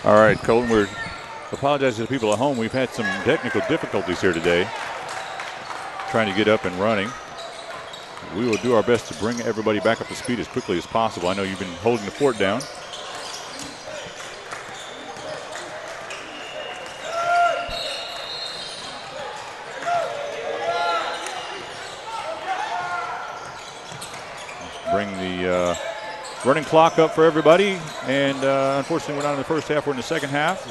All right, Colton, we're apologizing to the people at home. We've had some technical difficulties here today, trying to get up and running. We will do our best to bring everybody back up to speed as quickly as possible. I know you've been holding the fort down. Bring the running clock up for everybody, and unfortunately we're not in the first half, we're in the second half.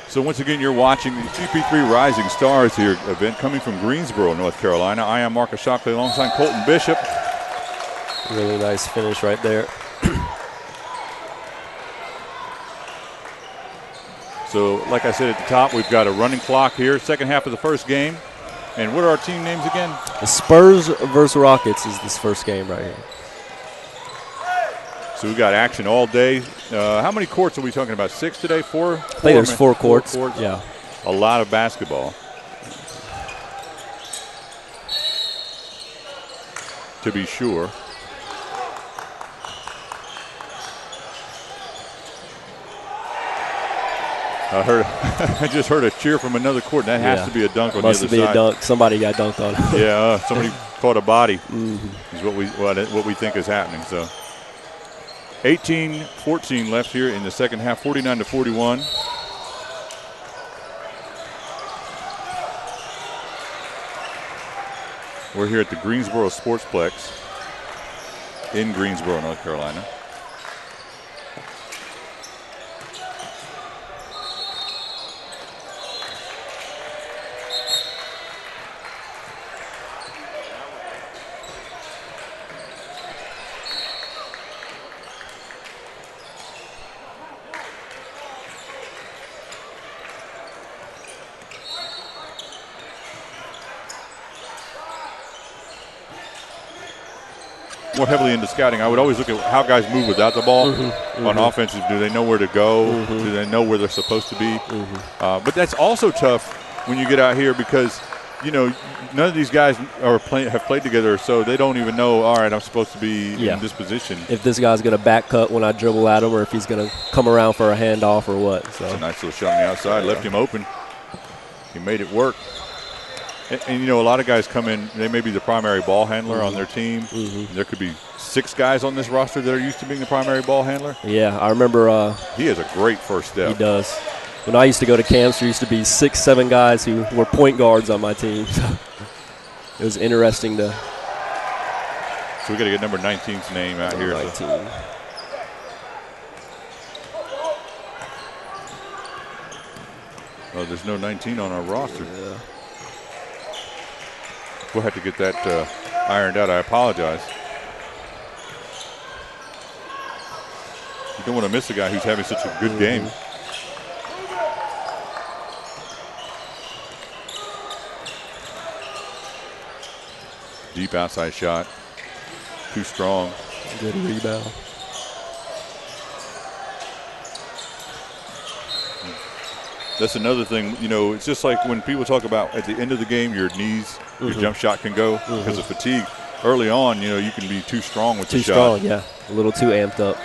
So once again, you're watching the CP3 Rising Stars here event coming from Greensboro, North Carolina. I am Marcus Shockley alongside Colton Bishop. Really nice finish right there. So like I said at the top, we've got a running clock here, second half of the first game. And what are our team names again? The Spurs versus Rockets is this first game right here. So we've got action all day. How many courts are we talking about? 6 today? 4? I think there's 4 courts. 4 courts. Yeah. A lot of basketball. To be sure. I just heard a cheer from another court. That has to be a dunk on the other side. Must be a dunk. Somebody got dunked on. Yeah, somebody caught a body. Is what we think is happening. So 18-14 left here in the second half, 49-41. We're here at the Greensboro Sportsplex in Greensboro, North Carolina. More heavily into scouting, I would always look at how guys move without the ball on offense. Do they know where to go? Do they know where they're supposed to be? But that's also tough when you get out here because, you know, none of these guys have played together, so they don't even know, all right, I'm supposed to be in this position. If this guy's going to back cut when I dribble at him or if he's going to come around for a handoff or what. So. That's a nice little shot on the outside. Left him open. He made it work. And, you know, a lot of guys come in, they may be the primary ball handler on their team. There could be 6 guys on this roster that are used to being the primary ball handler. Yeah, I remember. He has a great first step. He does. When I used to go to camps, there used to be 6, 7 guys who were point guards on my team. It was interesting to. So we got to get number 19's name out here. 19. So. Oh, there's no 19 on our roster. Yeah. We'll have to get that ironed out. I apologize. You don't want to miss a guy who's having such a good game. Deep outside shot. Too strong. Good rebound. That's another thing, you know, it's just like when people talk about at the end of the game, your knees, your jump shot can go because of fatigue. Early on, you know, you can be too strong with the shot. Too strong, yeah. A little too amped up.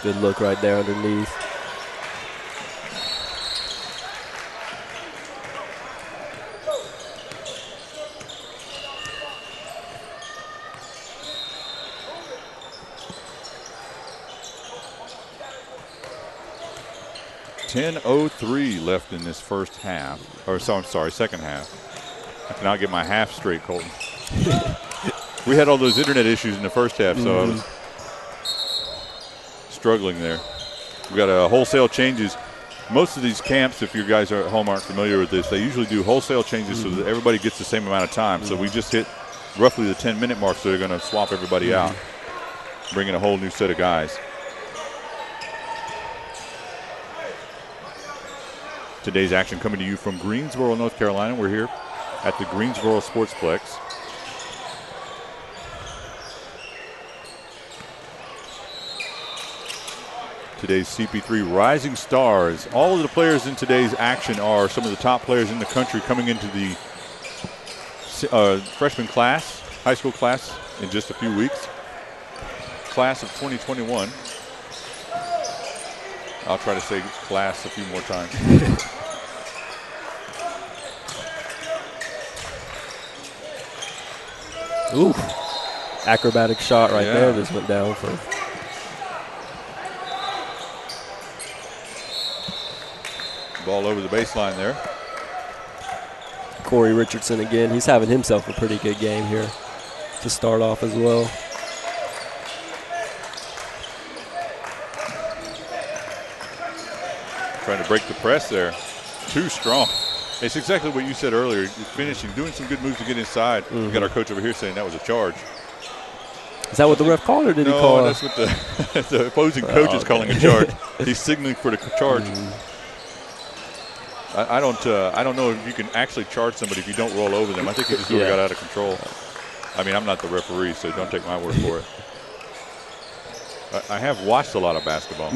Good look right there underneath. .03 left in this first half, or so I'm sorry, second half. I cannot get my half straight, Colton. We had all those internet issues in the first half, so I was struggling there. We got wholesale changes. Most of these camps, if you guys are at home aren't familiar with this, they usually do wholesale changes so that everybody gets the same amount of time. So we just hit roughly the 10-minute mark, so they're going to swap everybody out, bring in a whole new set of guys. Today's action coming to you from Greensboro, North Carolina. We're here at the Greensboro Sportsplex. Today's CP3 Rising Stars. All of the players in today's action are some of the top players in the country coming into the freshman class, high school class, in just a few weeks. class of 2021. I'll try to say class a few more times. Ooh, acrobatic shot right there. Just went down for. Ball over the baseline there. Corey Richardson again. He's having himself a pretty good game here to start off as well. Trying to break the press there. Too strong. It's exactly what you said earlier. You're finishing, doing some good moves to get inside. We got our coach over here saying that was a charge. Is that what the ref called, or did he call? No, that's what the opposing coach is calling a charge. He's signaling for the charge. I don't know if you can actually charge somebody if you don't roll over them. I think he just really got out of control. I mean, I'm not the referee, so don't take my word for it. I have watched a lot of basketball.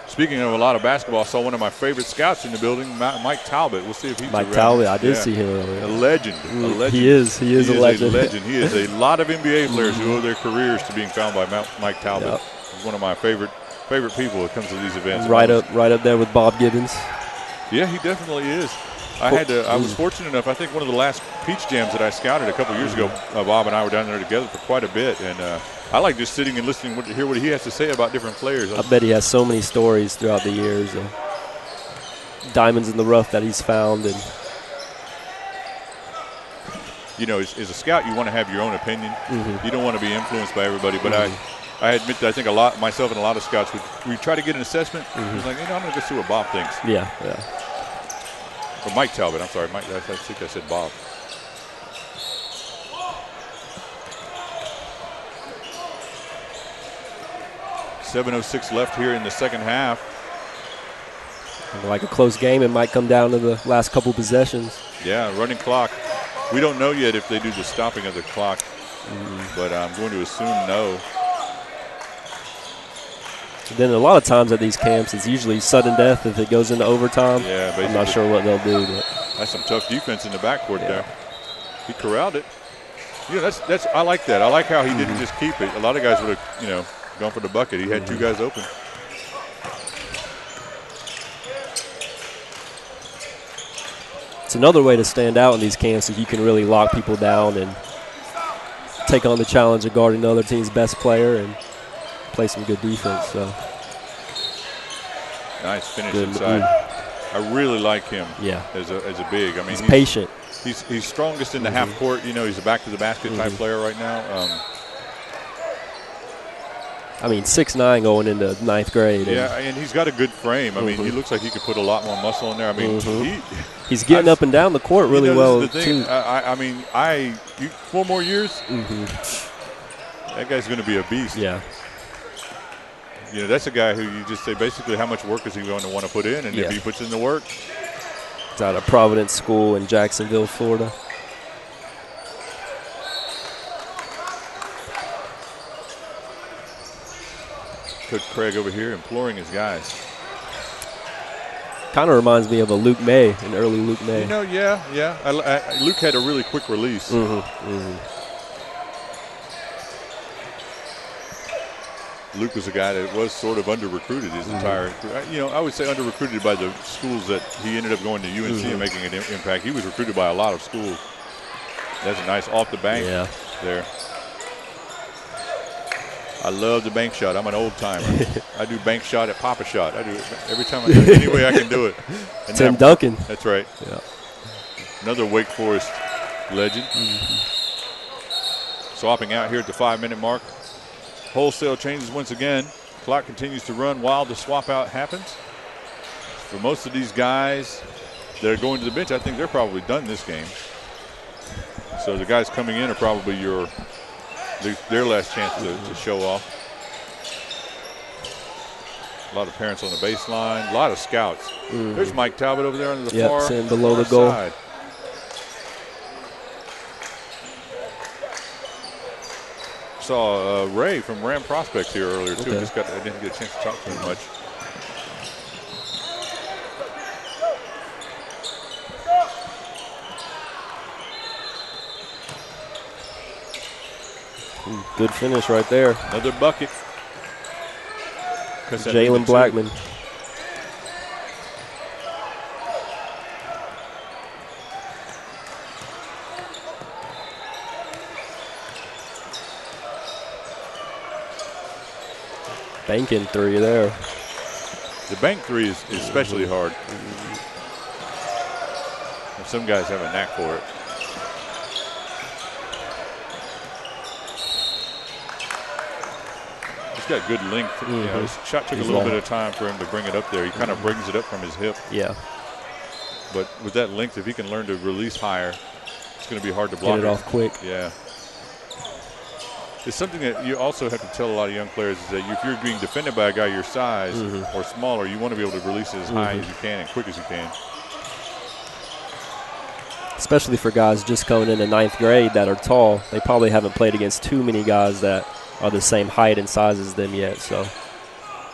Speaking of a lot of basketball, I saw one of my favorite scouts in the building, Mike Talbot. We'll see if he's Mike around. Talbot, I did see him earlier. A legend. A legend. He is a legend. He is a lot of NBA players who owe their careers to being found by Mike Talbot. He's one of my favorite people when it comes to these events. Right up there with Bob Gibbons. Yeah, he definitely is. I was fortunate enough. I think one of the last Peach Jams that I scouted a couple years ago, Bob and I were down there together for quite a bit, and I like just sitting and listening to hear what he has to say about different players. I bet he has so many stories throughout the years, diamonds in the rough that he's found. And you know, as a scout, you want to have your own opinion. You don't want to be influenced by everybody. But I admit that I think myself and a lot of scouts we try to get an assessment. It's like, I'm going to go see what Bob thinks. Yeah. Or Mike Talbot. I'm sorry, Mike. I think I said Bob. .706 left here in the second half. Like a close game, it might come down to the last couple possessions. Yeah, running clock. We don't know yet if they do the stopping of the clock, but I'm going to assume no. Then a lot of times at these camps, it's usually sudden death if it goes into overtime. Yeah, basically. I'm not sure what they'll do. But that's some tough defense in the backcourt there. He corralled it. That's I like that. I like how he didn't just keep it. A lot of guys would have, gone for the bucket. He had two guys open. It's another way to stand out in these camps if you can really lock people down and take on the challenge of guarding the other team's best player and play some good defense. So nice finish inside. I really like him as a big. I mean, he's patient. He's strongest in the half court. He's a back to the basket type player right now. I mean, 6'9" going into ninth grade. Yeah, and he's got a good frame. I mean, he looks like he could put a lot more muscle in there. I mean, he's getting up and down the court really well, this is the thing. too. I mean, 4 more years, that guy's going to be a beast. Yeah. That's a guy who you just say basically how much work is he going to want to put in, and if he puts in the work. It's out of Providence School in Jacksonville, Florida. Coach Craig over here imploring his guys. Kind of reminds me of a Luke May, an early Luke May. Yeah. Luke had a really quick release. Luke was a guy that was sort of under-recruited his entire – I would say under-recruited by the schools that he ended up going to UNC and making an impact. He was recruited by a lot of schools. That's a nice off the bank there. I love the bank shot. I'm an old timer. I do bank shot at Papa Shot. I do it every time I do it. Any way I can do it. And Tim Duncan. That's right. Yeah. Another Wake Forest legend. Swapping out here at the 5-minute mark. Wholesale changes once again. Clock continues to run while the swap out happens. For most of these guys that are going to the bench, I think they're probably done this game. So the guys coming in are probably their last chance to show off. A lot of parents on the baseline, a lot of scouts. There's Mike Talbot over there under the far sitting below the goal. Side. Saw Ray from Ram Prospects here earlier too. I didn't get a chance to talk to him much. Good finish right there. Another bucket. Jalen Blackman. Banking three there. The bank three is especially hard. Some guys have a knack for it. He's got good length. You know, his shot took a little bit of time for him to bring it up there. He kind of brings it up from his hip. Yeah. But with that length, if he can learn to release higher, it's going to be hard to block. Get it off quick. Yeah. It's something that you also have to tell a lot of young players is that if you're being defended by a guy your size or smaller, you want to be able to release it as high as you can and quick as you can. Especially for guys just coming into 9th grade that are tall. They probably haven't played against too many guys that are the same height and size as them yet. So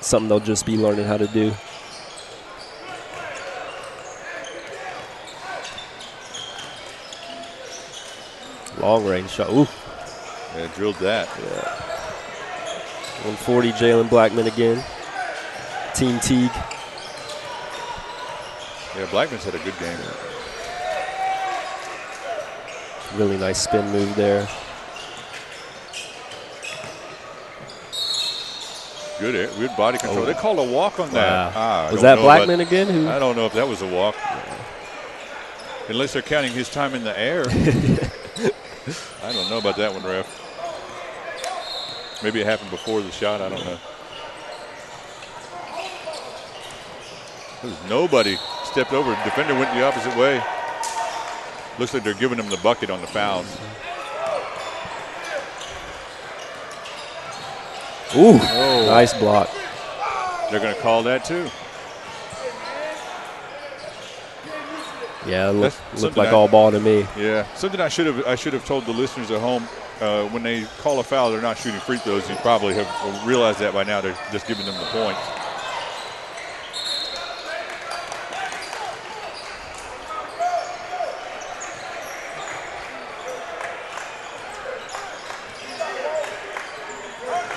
something they'll just be learning how to do. Long range shot. Ooh. Yeah, drilled that. Yeah. 140, Jalen Blackman again. Team Teague. Yeah, Blackman's had a good game. Really nice spin move there. Good body control. They called a walk on that. Was that Blackman again? I don't know if that was a walk. Unless they're counting his time in the air. I don't know about that one, ref. Maybe it happened before the shot. I don't know. Nobody stepped over. The defender went the opposite way. Looks like they're giving him the bucket on the fouls. Ooh, nice block. They're going to call that too. Yeah, it looked like all ball to me. Yeah, something I should have told the listeners at home when they call a foul, they're not shooting free throws. You probably have realized that by now. They're just giving them the points.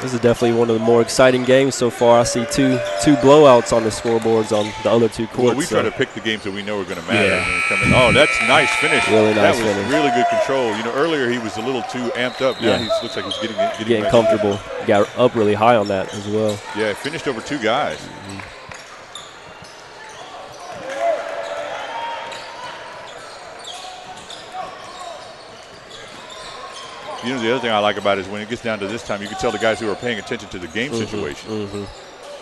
This is definitely one of the more exciting games so far. I see two blowouts on the scoreboards on the other two courts. Well, we try to pick the games that we know are going to matter. Yeah. Oh, that's nice finish. Really nice finish. That was really good control. You know, earlier he was a little too amped up. Now he looks like he's getting comfortable. He got up really high on that as well. Yeah, finished over two guys. You know, the other thing I like about it is when it gets down to this time, you can tell the guys who are paying attention to the game situation.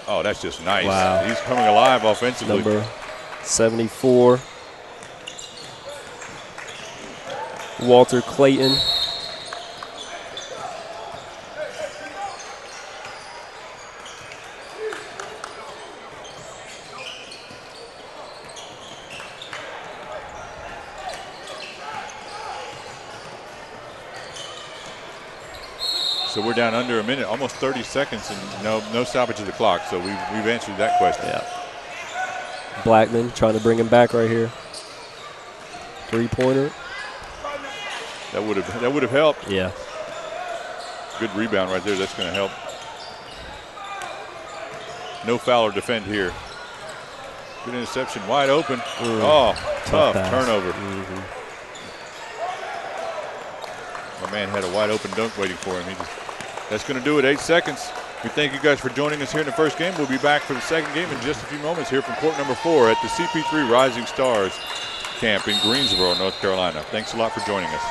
Oh, that's just nice. Wow. He's coming alive offensively. Number 74, Walter Clayton. So we're down under a minute, almost 30 seconds, and no stoppage of the clock. So we've answered that question. Yeah. Blackman trying to bring him back right here. 3-pointer. That would have helped. Yeah. Good rebound right there. That's going to help. No foul or defend here. Good interception, wide open. Oh, tough turnover. My man had a wide open dunk waiting for him. That's going to do it. 8 seconds. We thank you guys for joining us here in the first game. We'll be back for the second game in just a few moments here from court number 4 at the CP3 Rising Stars camp in Greensboro, North Carolina. Thanks a lot for joining us.